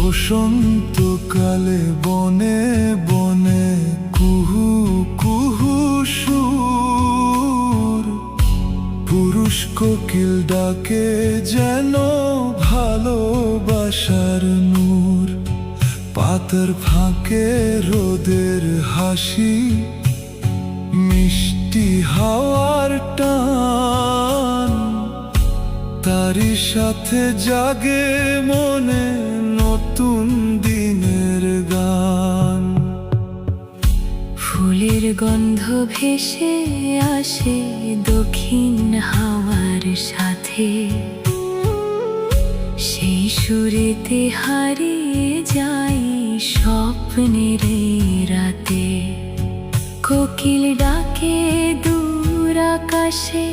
বসন্তকালে বনে বনে কুহু কুহু সুর, পুরুষ কোকিল ডাকে যেন ভালোবাসার নূর। পাতার ফাঁকে রোদের হাসি, মিষ্টি হাওয়ার টান, তারই সাথে জাগে মনে নতুন দিনের গান। ফুলের গন্ধ ভেসে আসে দক্ষিণ হাওয়ার সাথে, সেই সুরেতে হারিয়ে যাই স্বপ্নের রাতে। কোকিল ডাকে দূর আকাশে,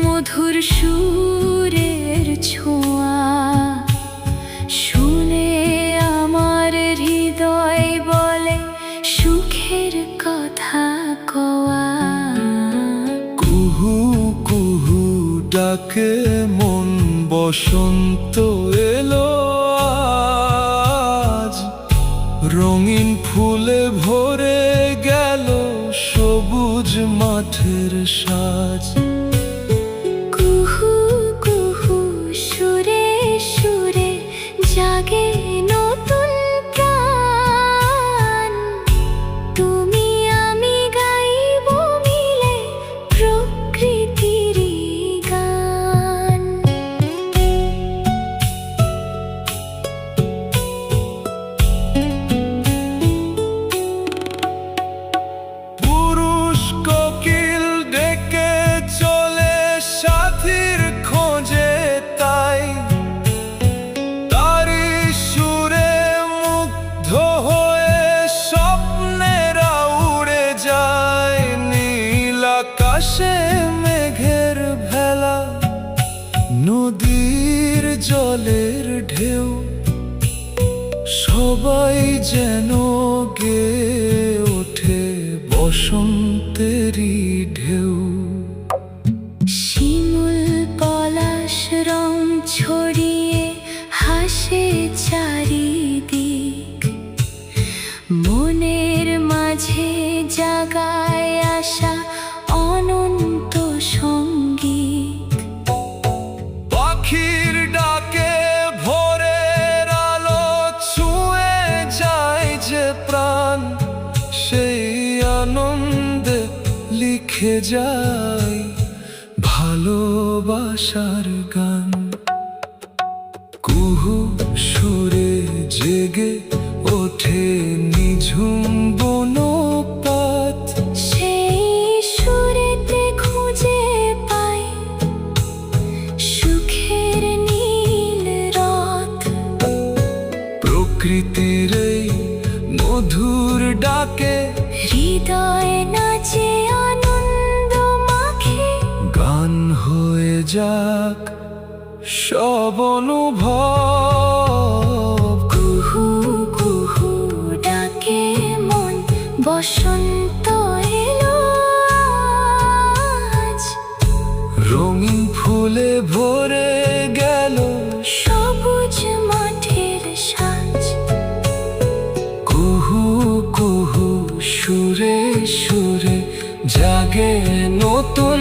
মধুর সুরের ছোঁয়া শুনে আমার হৃদয় বলে সুখের কথা কওয়া। কুহু কুহু ডাকে মন, বসন্ত এলো আজ। রঙিন ফুলে ভরে গেল সবুজ মাঠের সাজ। কুহু কুহু সুরে সুরে জাগে নতুন প্রাণ, তুমি আমি গাইব মিলে প্রকৃতির গান। পুরুষ কোকিল ডেকে চলে সাথীর খোঁজে, তাই তারি সুরে মুগ্ধ হয়ে স্বপ্নেরা উড়ে যায়। নীল আকাশে মেঘের ভেলা, নদীর জলের ঢেউ, সবাই যেন গেয়ে ওঠে বসন্তেরই ঢেউ। শিমুল পলাশ রং ছড়িয়ে হাসে চারিদিক, মনের মাঝে জাগায় আসা অনন্ত সঙ্গীত। পাখির ডাকে ভোরের আলো ছুঁয়ে যায় যে প্রাণ, সেই আনন্দে লিখে যায় ভালোবাসার গান। কুহু সুরে জেগে ওঠে নিঝুম বনপাত, সেই সুরেতে খুঁজে পাই সুখের নীল রথ। প্রকৃতির এই মধুর ডাকে হৃদয় নাচে আনন্দ মাখে, গান হয়ে যাক সব অনুভব। কুহু কুহু ডাকে মন, বসন্ত এলো আজ। রঙিন ফুলে ভরে গেল সবুজ মাঠের সাজ। কুহু কুহু সুরে সুরে জাগে নতুন